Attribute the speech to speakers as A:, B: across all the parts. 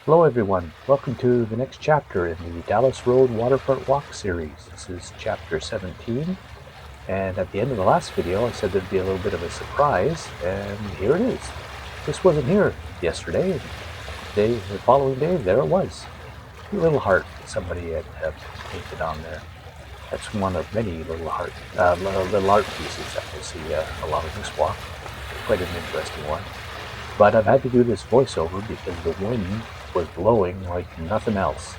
A: Hello everyone, welcome to the next chapter in the Dallas Road Waterfront Walk series. This is chapter 17, and at the end of the last video I said there'd be a little bit of a surprise, and here it is. This wasn't here yesterday, and the following day there it was. A little heart that somebody had painted on there. That's one of many little art pieces that we'll see along this walk. Quite an interesting one. But I've had to do this voiceover because the wind was blowing like nothing else.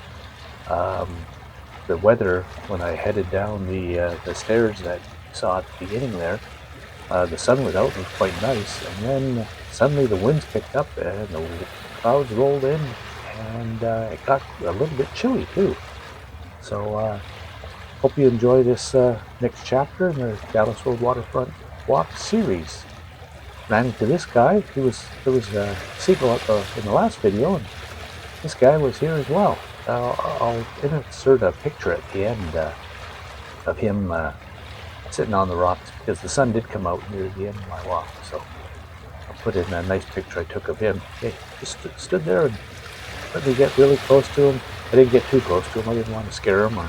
A: The weather, when I headed down the stairs that you saw at the beginning there, the sun was out, it was quite nice, and then suddenly the winds picked up and the clouds rolled in, and it got a little bit chilly too. So hope you enjoy this next chapter in the Dallas Road Waterfront Walk series. Ran into this guy. There was Seagull in the last video, and this guy was here as well. I'll insert a picture at the end of him sitting on the rocks because the sun did come out near the end of my walk. So I'll put in a nice picture I took of him. He just stood there and let me get really close to him. I didn't get too close to him. I didn't want to scare him,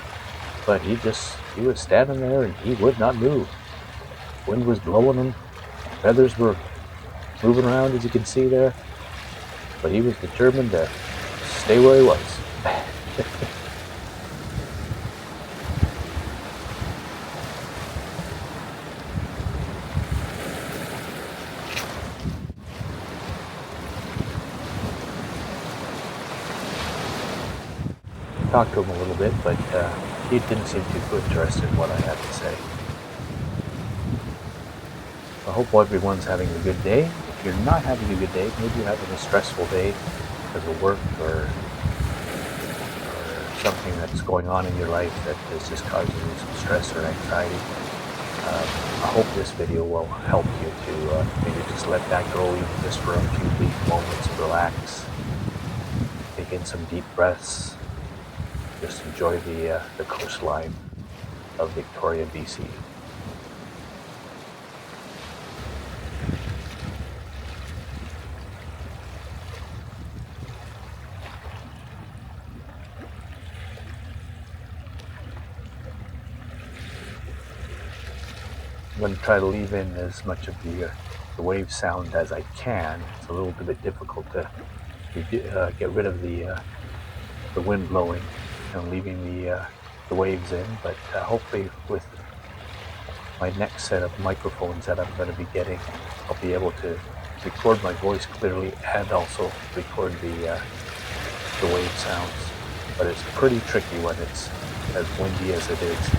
A: but he was standing there and he would not move. Wind was blowing him. Feathers were moving around, as you can see there, but he was determined to stay where he was. Talked to him a little bit, but he didn't seem too interested in what I had to say. I hope everyone's having a good day. If you're not having a good day, maybe you're having a stressful day because of work or something that's going on in your life that is just causing you some stress or anxiety. I hope this video will help you to maybe just let that go, even just for a few brief moments, relax, take in some deep breaths, just enjoy the coastline of Victoria, BC. I'm going to try to leave in as much of the wave sound as I can. It's a little bit difficult to get rid of the wind blowing and leaving the waves in, but hopefully with my next set of microphones that I'm going to be getting, I'll be able to record my voice clearly and also record the wave sounds. But it's pretty tricky when it's as windy as it is.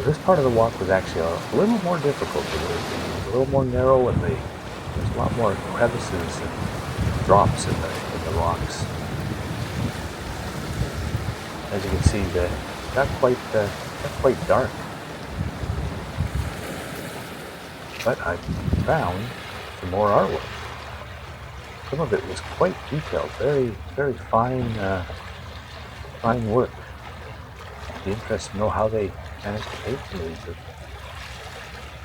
A: This part of the walk was actually a little more difficult. It was a little more narrow, and there's a lot more crevices and drops in the rocks. As you can see, it got quite dark. But I found some more artwork. Some of it was quite detailed, very, very fine work. It'd be interesting to know how they managed to paint some of these.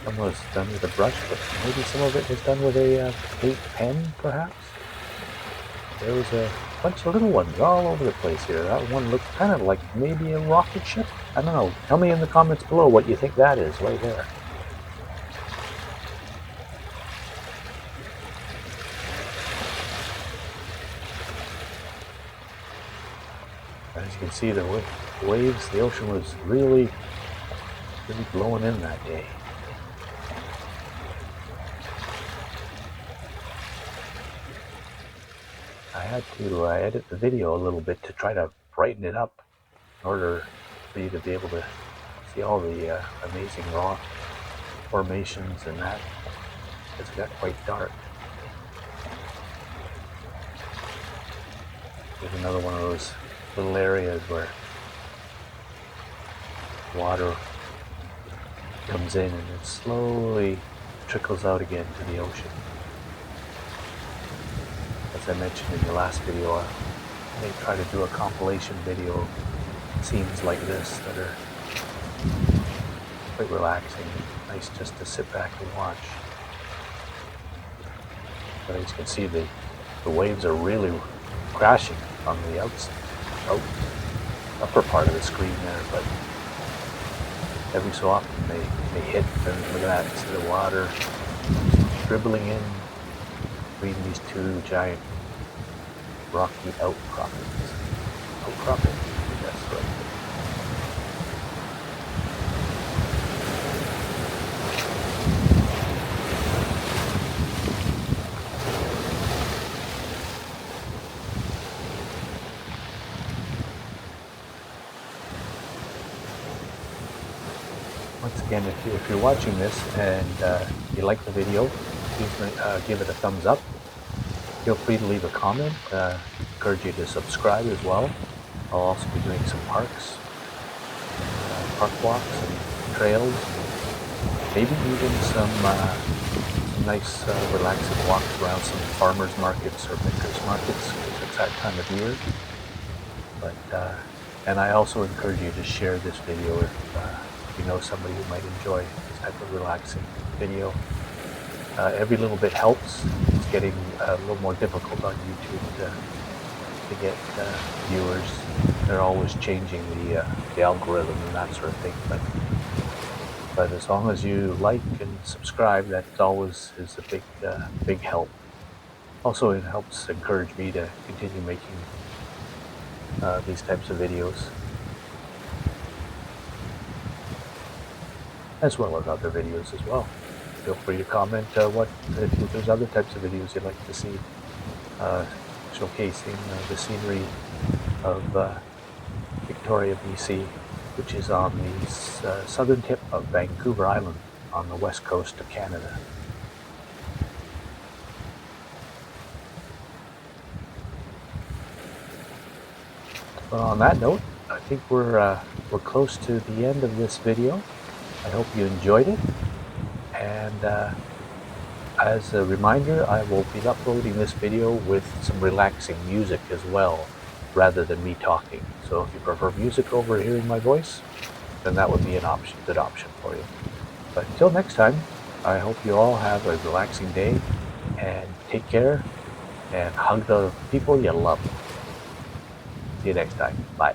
A: Some was done with a brush, but maybe some of it was done with a paint pen, perhaps. There was a bunch of little ones all over the place here. That one looked kind of like maybe a rocket ship. I don't know. Tell me in the comments below what you think that is right there. As you can see, the waves, the ocean was really blowing in that day. I had to edit the video a little bit to try to brighten it up in order for you to be able to see all the amazing rock formations and that, because it got quite dark. There's another one of those little areas where water comes in and it slowly trickles out again to the ocean. As I mentioned in the last video, I may try to do a compilation video of scenes like this that are quite relaxing. Nice just to sit back and watch. But as you can see, the waves are really crashing on the upper part of the screen there, but every so often they hit, and look at that, see the water dribbling in between these two giant rocky outcroppings. Outcroppings? I think that's right. Once again, if you're watching this and you like the video, please give it a thumbs up. Feel free to leave a comment. Encourage you to subscribe as well. I'll also be doing some park walks and trails, and maybe even some nice relaxing walks around some farmers markets or makers markets, because it's that time of year. But and I also encourage you to share this video if you know somebody who might enjoy this type of relaxing video. Every little bit helps. It's getting a little more difficult on YouTube to get viewers. They're always changing the algorithm and that sort of thing. But as long as you like and subscribe, that always is a big help. Also, it helps encourage me to continue making these types of videos, as well as other videos as well. Feel free to comment if there's other types of videos you'd like to see, showcasing the scenery of Victoria, BC, which is on the southern tip of Vancouver Island on the west coast of Canada. But on that note, I think we're close to the end of this video. I hope you enjoyed it, and as a reminder, I will be uploading this video with some relaxing music as well, rather than me talking. So if you prefer music over hearing my voice, then that would be good option for you. But until next time, I hope you all have a relaxing day, and take care, and hug the people you love. See you next time. Bye.